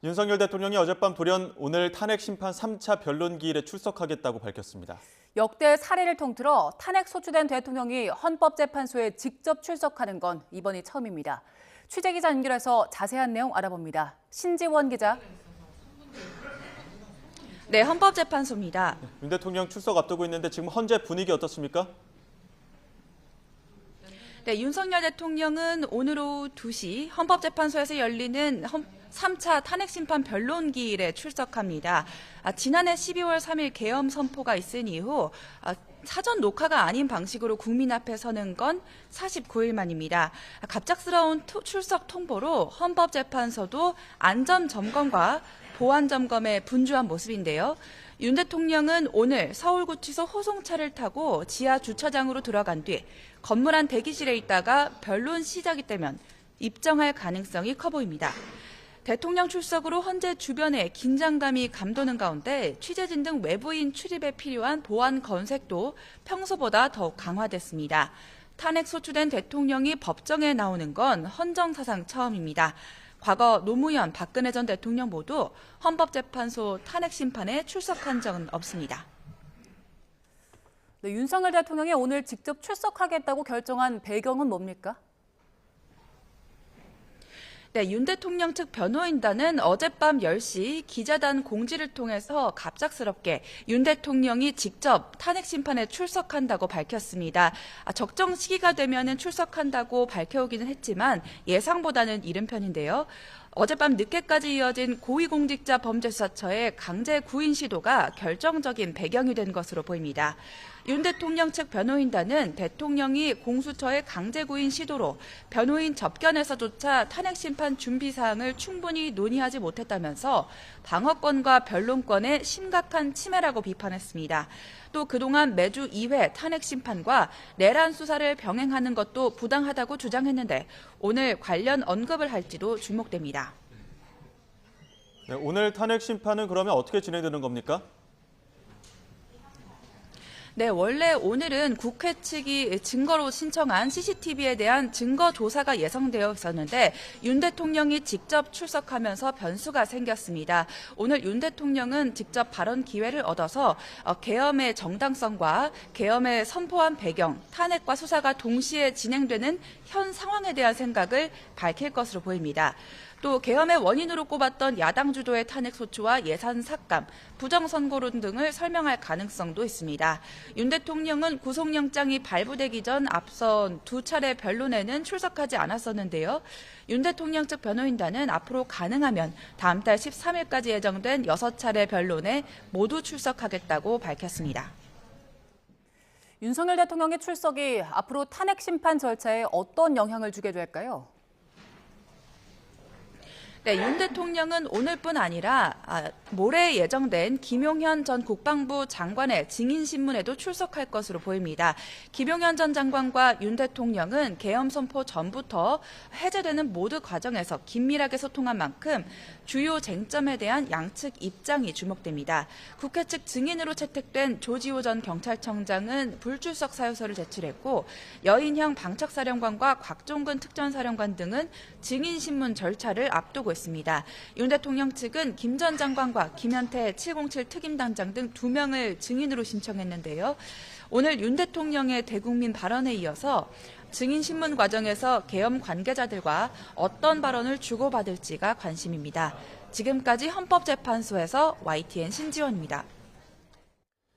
윤석열 대통령이 어젯밤 돌연 오늘 탄핵 심판 3차 변론기일에 출석하겠다고 밝혔습니다. 역대 사례를 통틀어 탄핵 소추된 대통령이 헌법재판소에 직접 출석하는 건 이번이 처음입니다. 취재기자 연결해서 자세한 내용 알아봅니다. 신지원 기자. 네, 헌법재판소입니다. 윤 대통령 출석 앞두고 있는데 지금 현재 분위기 어떻습니까? 네, 윤석열 대통령은 오늘 오후 2시 헌법재판소에서 열리는 3차 탄핵심판 변론기일에 출석합니다. 지난해 12월 3일 계엄 선포가 있은 이후 사전 녹화가 아닌 방식으로 국민 앞에 서는 건 49일 만입니다. 갑작스러운 출석 통보로 헌법재판소도 안전점검과 보안점검에 분주한 모습인데요. 윤 대통령은 오늘 서울구치소 호송차를 타고 지하 주차장으로 들어간 뒤 건물 안 대기실에 있다가 변론 시작이 되면 입정할 가능성이 커 보입니다. 대통령 출석으로 헌재 주변에 긴장감이 감도는 가운데 취재진 등 외부인 출입에 필요한 보안 건색도 평소보다 더욱 강화됐습니다. 탄핵 소추된 대통령이 법정에 나오는 건 헌정사상 처음입니다. 과거 노무현, 박근혜 전 대통령 모두 헌법재판소 탄핵 심판에 출석한 적은 없습니다. 네, 윤석열 대통령이 오늘 직접 출석하겠다고 결정한 배경은 뭡니까? 네, 윤 대통령 측 변호인단은 어젯밤 10시 기자단 공지를 통해서 갑작스럽게 윤 대통령이 직접 탄핵 심판에 출석한다고 밝혔습니다. 적정 시기가 되면은 출석한다고 밝혀오기는 했지만 예상보다는 이른 편인데요. 어젯밤 늦게까지 이어진 고위공직자 범죄수사처의 강제 구인 시도가 결정적인 배경이 된 것으로 보입니다. 윤 대통령 측 변호인단은 대통령이 공수처의 강제 구인 시도로 변호인 접견에서조차 탄핵 심판 준비 사항을 충분히 논의하지 못했다면서 방어권과 변론권의 심각한 침해라고 비판했습니다. 또 그동안 매주 2회 탄핵 심판과 내란 수사를 병행하는 것도 부당하다고 주장했는데 오늘 관련 언급을 할지도 주목됩니다. 네, 오늘 탄핵 심판은 그러면 어떻게 진행되는 겁니까? 네, 원래 오늘은 국회 측이 증거로 신청한 CCTV에 대한 증거 조사가 예정되어 있었는데 윤 대통령이 직접 출석하면서 변수가 생겼습니다. 오늘 윤 대통령은 직접 발언 기회를 얻어서 계엄의 정당성과 계엄의 선포한 배경, 탄핵과 수사가 동시에 진행되는 현 상황에 대한 생각을 밝힐 것으로 보입니다. 또 계엄의 원인으로 꼽았던 야당 주도의 탄핵 소추와 예산 삭감, 부정선거론 등을 설명할 가능성도 있습니다. 윤 대통령은 구속영장이 발부되기 전 앞선 2차례 변론에는 출석하지 않았었는데요. 윤 대통령 측 변호인단은 앞으로 가능하면 다음 달 13일까지 예정된 6차례 변론에 모두 출석하겠다고 밝혔습니다. 윤석열 대통령의 출석이 앞으로 탄핵 심판 절차에 어떤 영향을 주게 될까요? 네, 윤 대통령은 오늘뿐 아니라 모레 예정된 김용현 전 국방부 장관의 증인신문에도 출석할 것으로 보입니다. 김용현 전 장관과 윤 대통령은 계엄 선포 전부터 해제되는 모든 과정에서 긴밀하게 소통한 만큼 주요 쟁점에 대한 양측 입장이 주목됩니다. 국회 측 증인으로 채택된 조지호 전 경찰청장은 불출석 사유서를 제출했고 여인형 방책사령관과 곽종근 특전사령관 등은 증인신문 절차를 앞두고 있습니다. 윤 대통령 측은 김 전 장관과 김현태 707 특임단장 등 2명을 증인으로 신청했는데요. 오늘 윤 대통령의 대국민 발언에 이어서 증인신문 과정에서 계엄 관계자들과 어떤 발언을 주고받을지가 관심입니다. 지금까지 헌법재판소에서 YTN 신지원입니다.